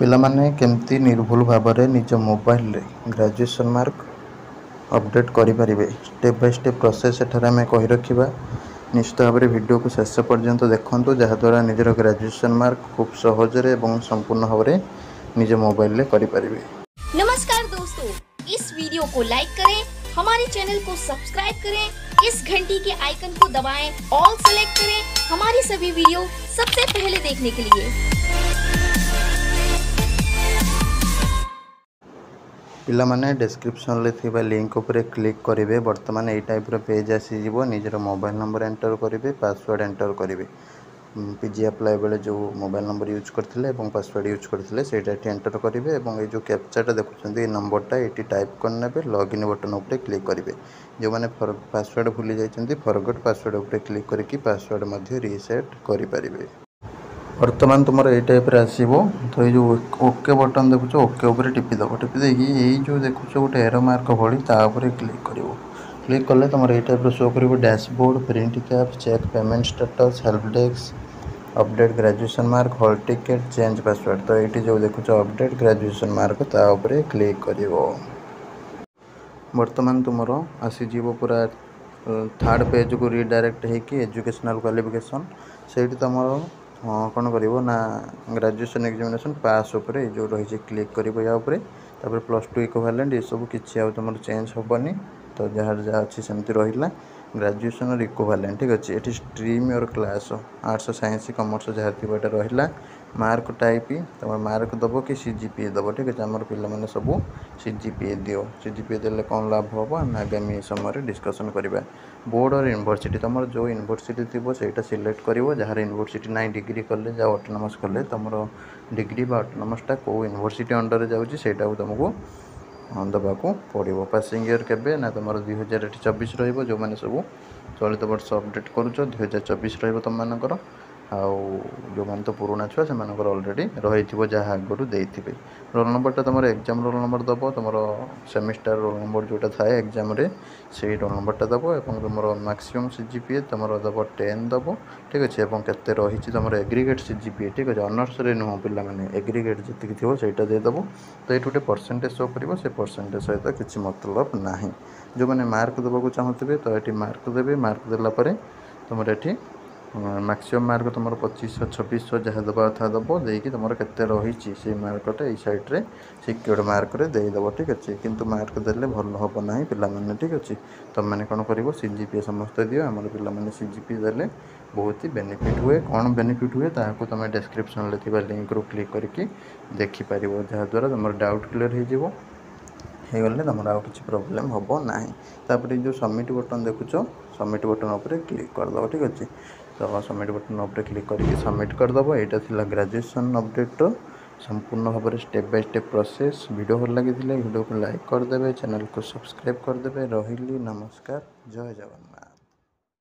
ପିଲାମାନେ କେମିତି ନିର୍ଭୁଲ ଭାବରେ ନିଜ ମୋବାଇଲରେ ଗ୍ରାଜୁଏସନ୍ ମାର୍କ अपडेट करें स्टेप बाय स्टेप प्रोसेस एठार आम कही रखा निश्चित भाव में वीडियो को शेष पर्यंत देखूँ जहाद्वारा निजर ग्रेजुएशन मार्क खूब सहजरे और संपूर्ण भाव में निज मोबाइल करें। नमस्कार दोस्तों, इस वीडियो को लाइक करें, हमारे चैनल को सब्सक्राइब करें, इस घंटी के आइकन को दबाएं, ऑल सेलेक्ट करें हमारी सभी वीडियो सबसे पहले देखने के लिए। पिला माने डिस्क्रिप्शन ले थिबा लिंक उपरे क्लिक करेंगे। बर्तमान यही टाइप पेज आसीज निजर मोबाइल नंबर एंटर करेंगे, पासवर्ड एंटर करेंगे। पीजी अप्लाई बेले जो मोबाइल नंबर यूज करते पासवर्ड यूज करते से एंटर करेंगे और ये जो कैप्चाटा देखुं नंबरटा ये टाइप करने लॉगिन बटन उपर क्लिक करेंगे। जो मैंने पासवर्ड भूली जाइए फॉरगेट पासवर्ड उपर क्लिक करके पासवर्ड रीसेट करें। बर्तमान तुम ये टाइप आसो तो ये जो ओके बटन देखुच ओके उपर टिपिदेव। टिपिदे जो देखुच गोटे एरो मार्क भली क्लिक कर क्लिक कले तुम ये टाइप शो कर dashboard, print cap, cheque payment status, help desk, update graduation mark, hall ticket, change password. तो ये जो देखुच अपडेट ग्रेजुएशन मार्क ताऊपर क्लिक कर बर्तमान तुम आसीज पूरा थर्ड पेज को रिडायरेक्ट होगी एजुकेशनल क्वालिफिकेशन से तुम कौन कर ग्रेजुएशन एग्जामिनेशन पास उपर जो रही क्लिक कर +2 इक्विवेलेंट ये सब किसी तुम चेंज हेनी। तो जहाँ जहाँ अच्छी सेमती रहा ग्रेजुएशन इक्विवेलेंट ठीक अच्छे। ये स्ट्रीम और क्लास आर्ट्स साइंस कॉमर्स जहाँ थी रहा मार्क टाइप तुम मार्क दब कि सीजीपीए दब ठीक अच्छे। आम पे सब सीजीपीए दियो, सीजीपीए देले कौन लाभ हम आम आगामी समय डिस्कसन करवा। बोर्ड और यूनिवर्सिटी तुम जो यूनिवर्सिटी थी से सिलेक्ट कर जहाँ यूनिवर्सिटी ना डिग्री कले जा ऑटोनोमस कले तुम डिग्री ऑटोनोमसटा कौ यूनिवर्सिटी अंडर जाऊँगी तुमको दबाक पड़ो। पासिंग ईयर के ना तुम 2024 रो मैंने सब चलित वर्ष अपडेट करुच 2024 तुम मानकर जो मैंने तो पुराना छुआ से अलरेडी रही जहाँ आगुरी देते। रोल नंबरटा तुम एग्जाम रोल नंबर दब तुम सेमिस्टर रोल नंबर जोटा थाए एग्जाम से रोल नंबरटा दब और तुम मैक्सिमम सीजीपीए तुम दब 10 दब ठीक अच्छे। केते रही तुम एग्रीगेट सीजीपीए ठीक अच्छे ऑनर्स नुह पिला माने एग्रीगेट जी थी सहीटा देदेव। तो ये गोटे परसेंटेज शो कर से परसेंटेज सहित किसी मतलब ना। जो मैंने मार्क देवाक चाहूे तो ये मार्क देवे, मार्क देलापर तुम ये मैक्सिमम मार्क तुम 2500 2600 जहाँ दबा था दब देकी तुम के रही से मार्कटा ये सैड्रे सिक्योर्ड मार्क देदेव ठीक अच्छे। किंतु मार्क देले भल हम ना पिला ठीक अच्छे। तुम मैंने कौन कर सीजीपीए समस्त दियो आम पे सीजीपीए देले बहुत ही बेनिफिट हुए। कौन बेनिफिट हुए ताकू तुम डिस्क्रिप्शन थी लिंक रू क्लिक करके देखिपर जहाँद्वारा तुम डाउट क्लीयर हो गले तुम आउ कि प्रोब्लेम हम ना। तापर जो सबमिट बटन देखुच सबमिट बटन उपर क्लिक करदेव ठीक अच्छे। तो सबमिट बटन उपर क्लिक करके सबमिट करदेव। यहाँ था ग्रेजुएशन अपडेट संपूर्ण भाव में step by step process. Video भल लगी वीडियो को लाइक करदे, चैनल को सब्सक्राइब करदे। रही नमस्कार, जय जगन्नाथ।